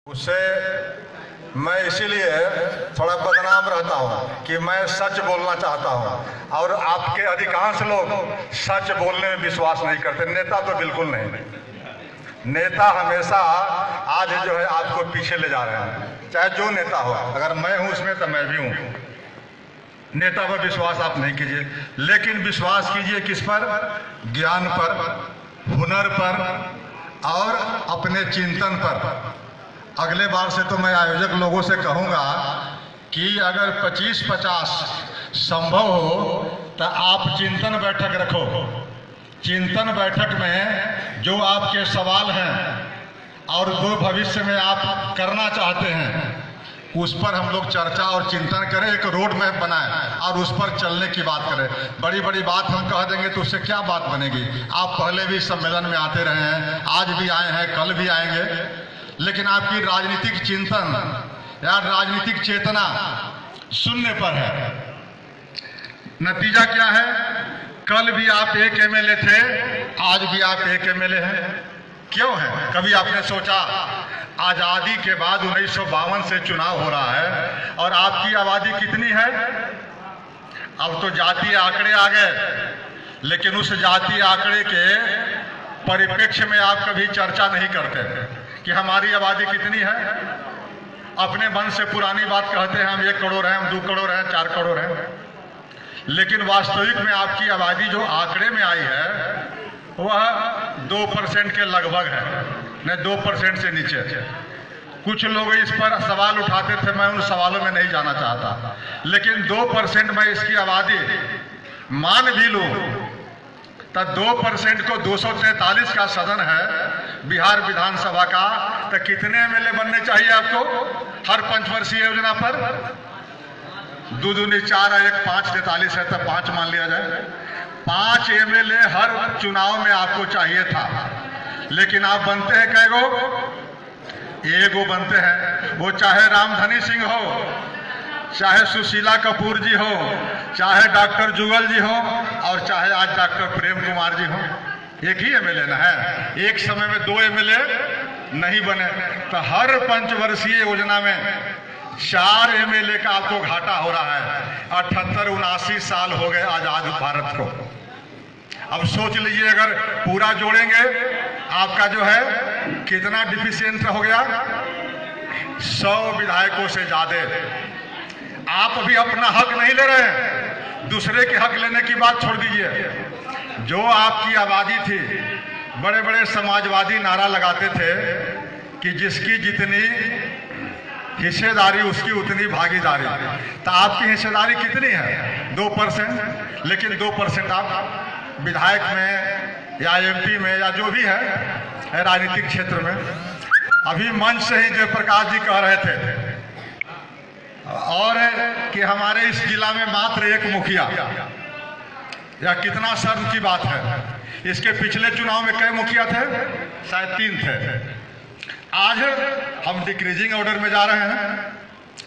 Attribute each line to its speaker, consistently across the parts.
Speaker 1: उससे मैं इसीलिए थोड़ा बदनाम रहता हूँ कि मैं सच बोलना चाहता हूँ और आपके अधिकांश लोग सच बोलने में विश्वास नहीं करते। नेता तो बिल्कुल नहीं। नेता हमेशा आज जो है आपको पीछे ले जा रहे हैं, चाहे जो नेता हो। अगर मैं हूँ उसमें तो मैं भी हूँ। नेता पर विश्वास आप नहीं कीजिए, लेकिन विश्वास कीजिए किस पर? ज्ञान पर, हुनर पर और अपने चिंतन पर। अगले बार से तो मैं आयोजक लोगों से कहूँगा कि अगर 25-50 संभव हो तो आप चिंतन बैठक रखो। चिंतन बैठक में जो आपके सवाल हैं और जो भविष्य में आप करना चाहते हैं उस पर हम लोग चर्चा और चिंतन करें, एक रोड मैप बनाएं और उस पर चलने की बात करें। बड़ी बड़ी बात हम कह देंगे तो उससे क्या बात बनेगी? आप पहले भी सम्मेलन में आते रहे हैं, आज भी आए हैं, कल भी आएंगे, लेकिन आपकी राजनीतिक चिंतन या राजनीतिक चेतना शून्य पर है। नतीजा क्या है? कल भी आप एक एमएलए थे, आज भी आप एक एमएलए हैं। क्यों है? कभी आपने सोचा? आजादी के बाद 1952 से चुनाव हो रहा है और आपकी आबादी कितनी है? अब तो जातीय आंकड़े आ गए, लेकिन उस जातीय आंकड़े के परिप्रेक्ष्य में आप कभी चर्चा नहीं करते कि हमारी आबादी कितनी है। अपने मन से पुरानी बात कहते हैं, हम 1 करोड़ हैं, हम 2 करोड़ हैं, 4 करोड़ हैं, लेकिन वास्तविक में आपकी आबादी जो आंकड़े में आई है वह 2% के लगभग है, नहीं 2% से नीचे। कुछ लोग इस पर सवाल उठाते थे, मैं उन सवालों में नहीं जाना चाहता, लेकिन 2% में इसकी आबादी मान भी लूं तो 2% को 243 का सदन है बिहार विधानसभा का, तो कितने एमएलए बनने चाहिए आपको हर पंचवर्षीय योजना पर? 2 दूनी 4 और 1 5 43 है, तो 5 मान लिया जाए। 5 एमएलए हर चुनाव में आपको चाहिए था, लेकिन आप बनते हैं कै गो? एगो बनते हैं। वो चाहे रामधनी सिंह हो, चाहे सुशीला कपूर जी हो, चाहे डॉक्टर जुगल जी हो और चाहे आज डॉक्टर प्रेम कुमार जी हो, एक ही एमएलए ना है। एक समय में 2 एमएलए नहीं बने, तो हर पंचवर्षीय योजना में 4 एमएलए का आपको घाटा हो रहा है। 78-79 साल हो गए आजाद भारत को। अब सोच लीजिए, अगर पूरा जोड़ेंगे आपका जो है कितना डिफिशियंट हो गया? 100 विधायकों से ज्यादा। आप अभी अपना हक नहीं ले रहे हैं, दूसरे के हक लेने की बात छोड़ दीजिए। जो आपकी आबादी थी, बड़े बड़े समाजवादी नारा लगाते थे कि जिसकी जितनी हिस्सेदारी उसकी उतनी भागीदारी। तो आपकी हिस्सेदारी कितनी है? 2%। लेकिन 2% आप विधायक में या एमपी में या जो भी है राजनीतिक क्षेत्र में। अभी मंच से ही जयप्रकाश जी कह रहे थे और कि हमारे इस जिला में मात्र 1 मुखिया, या कितना शर्म की बात है। इसके पिछले चुनाव में कै मुखिया थे? शायद 3 थे। आज हम डिक्रीजिंग ऑर्डर में जा रहे हैं।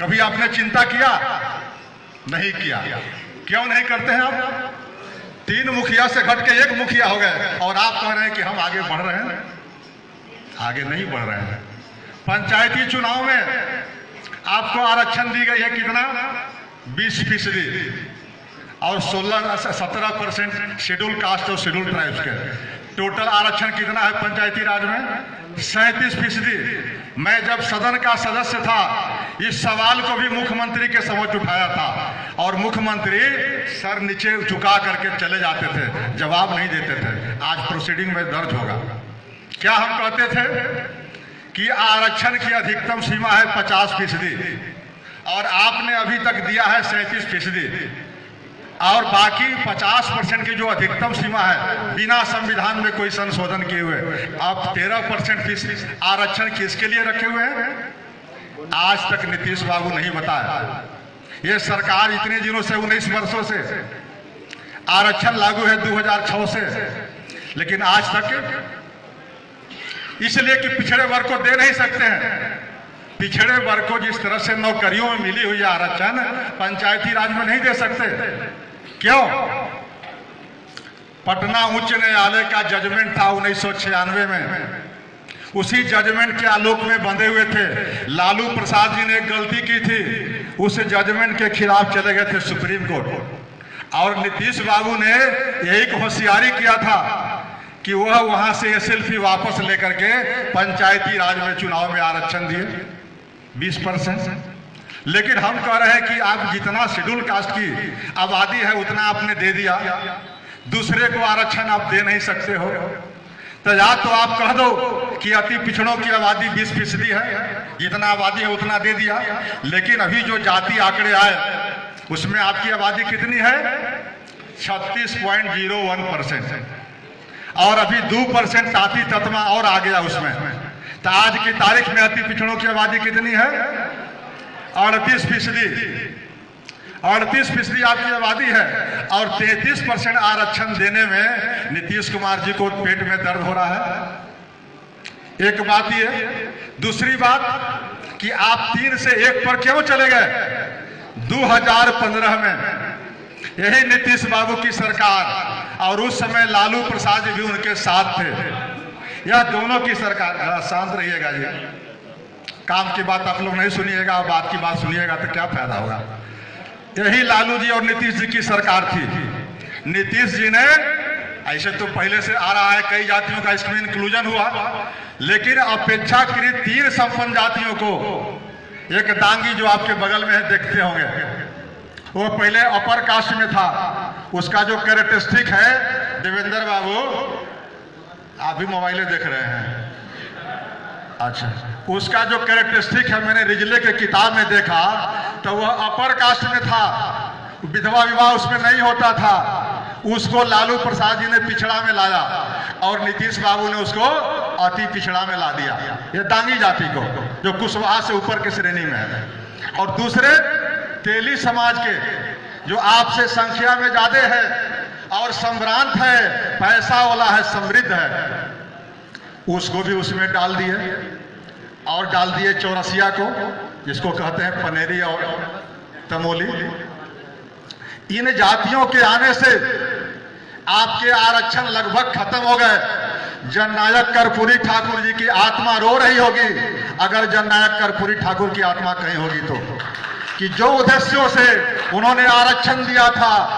Speaker 1: कभी आपने चिंता किया? नहीं किया। क्यों नहीं करते हैं आप? 3 मुखिया से घट के 1 मुखिया हो गए और आप कह रहे हैं कि हम आगे बढ़ रहे हैं। आगे नहीं बढ़ रहे हैं। पंचायती चुनाव में आपको आरक्षण दी गई है कितना? 20% और 17% शेड्यूल कास्ट और शेड्यूल ट्राइब्स के। टोटल आरक्षण कितना है पंचायती राज में? 37%। मैं जब सदन का सदस्य था इस सवाल को भी मुख्यमंत्री के समक्ष उठाया था और मुख्यमंत्री सर नीचे झुका करके चले जाते थे, जवाब नहीं देते थे। आज प्रोसीडिंग में दर्ज होगा। क्या हम कहते थे कि आरक्षण की अधिकतम सीमा है 50% और आपने अभी तक दिया है 37%, और बाकी 50% की जो अधिकतम सीमा है बिना संविधान में कोई संशोधन किए हुए आप 13% आरक्षण किसके लिए रखे हुए हैं? आज तक नीतीश बाबू नहीं बताया। ये सरकार इतने दिनों से 19 वर्षों से आरक्षण लागू है 2006 से, लेकिन आज तक, इसलिए कि पिछड़े वर्ग को दे नहीं सकते हैं। पिछड़े वर्ग को जिस तरह से नौकरियों में मिली हुई आरक्षण पंचायती राज में नहीं दे सकते। क्यों? पटना उच्च न्यायालय का जजमेंट था 1996 में। उसी जजमेंट के आलोक में बंधे हुए थे। लालू प्रसाद जी ने एक गलती की थी, उस जजमेंट के खिलाफ चले गए थे सुप्रीम कोर्ट। और नीतीश बाबू ने यही होशियारी किया था कि वह वहां से एसएलपी वापस लेकर के पंचायती राज में चुनाव में आरक्षण दिए 20%। लेकिन हम कह रहे हैं कि आप जितना शेड्यूल कास्ट की आबादी है उतना आपने दे दिया, दूसरे को आरक्षण आप दे नहीं सकते हो। तो या तो आप कह दो कि अति पिछड़ों की आबादी 20% है, जितना आबादी है उतना दे दिया। लेकिन अभी जो जाति आंकड़े आए उसमें आपकी आबादी कितनी है? 36.01%। और अभी 2% ताती तत्मा और आ गया उसमें। तो आज की तारीख में अति पिछड़ों की आबादी कितनी है? 38%। 38% आपकी आबादी है और 33% आरक्षण देने में नीतीश कुमार जी को पेट में दर्द हो रहा है। एक बात ये, दूसरी बात कि आप 3 से 1 पर क्यों चले गए? 2015 में यही नीतीश बाबू की सरकार और उस समय लालू प्रसाद जी भी उनके साथ थे। यह दोनों की सरकार, शांत रहिएगा जी, काम की बात आप लोग नहीं सुनिएगा और बात की बात सुनिएगा तो क्या फायदा होगा। यही लालू जी और नीतीश जी की सरकार थी। नीतीश जी ने, ऐसे तो पहले से आ रहा है, कई जातियों का इसमें इंक्लूजन हुआ, लेकिन अपेक्षाकृत 3 संपन्न जातियों को, एक दांगी जो आपके बगल में है देखते होंगे, वो पहले अपर कास्ट में था। उसका जो कैरेक्टरिस्टिक है, देवेंद्र बाबू आप भी मोबाइलें देख रहे हैं, अच्छा, उसका जो कैरेक्टरिस्टिक है मैंने रिजले के किताब में देखा तो वह अपर कास्ट में था, विधवा विवाह उसमें नहीं होता था। उसको लालू प्रसाद जी ने पिछड़ा में लाया और नीतीश बाबू ने उसको अति पिछड़ा में ला दिया, ये दांगी जाति को, जो कुशवाहा से ऊपर की श्रेणी में है। और दूसरे तेली समाज के, जो आपसे संख्या में ज्यादा है और संभ्रांत है, पैसा वाला है, समृद्ध है, उसको भी उसमें डाल दिए। और डाल दिए चौरसिया को, जिसको कहते हैं पनेरी और तमोली। इन जातियों के आने से आपके आरक्षण लगभग खत्म हो गए। जननायक कर्पूरी ठाकुर जी की आत्मा रो रही होगी अगर जननायक कर्पूरी ठाकुर की आत्मा कहीं होगी तो, कि जो उद्देश्यों से उन्होंने आरक्षण दिया था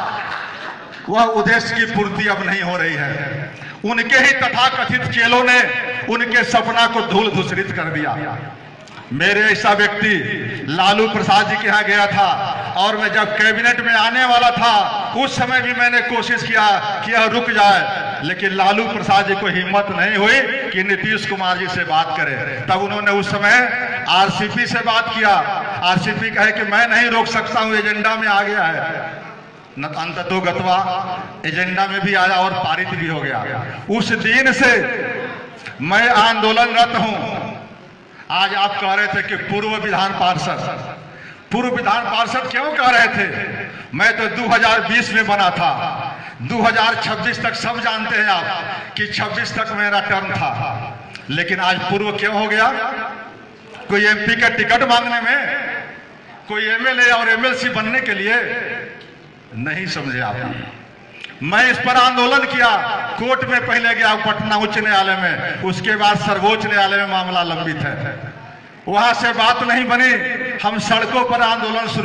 Speaker 1: वह उद्देश्य की पूर्ति अब नहीं हो रही है। उनके ही तथाकथित चेलों ने उनके सपना को धूल धूसरित कर दिया। मेरे ऐसा व्यक्ति लालू प्रसाद जी के यहाँ गया था और मैं जब कैबिनेट में आने वाला था उस समय भी मैंने कोशिश किया कि यह रुक जाए, लेकिन लालू प्रसाद जी को हिम्मत नहीं हुई कि नीतीश कुमार जी से बात करें। तब उन्होंने उस समय आरसीपी से बात किया। आरसीपी कहे कि मैं नहीं रोक सकता हूं, एजेंडा में आ गया है। अंततो गतवा एजेंडा में भी आया और पारित भी हो गया। उस दिन से मैं आंदोलनरत हूं। आज आप कह रहे थे कि पूर्व विधान पार्षद क्यों कह रहे थे? मैं तो 2020 में बना था, 2026 तक सब जानते हैं आप कि 26 तक मेरा टर्म था, लेकिन आज पूर्व क्यों हो गया? कोई एमपी का टिकट मांगने में, कोई एमएलए और एमएलसी बनने के लिए नहीं समझे आप। मैं इस पर आंदोलन किया, कोर्ट में पहले गया पटना उच्च न्यायालय में, उसके बाद सर्वोच्च न्यायालय में मामला लंबित है, वहां से बात नहीं बनी। हम सड़कों पर आंदोलन शुरू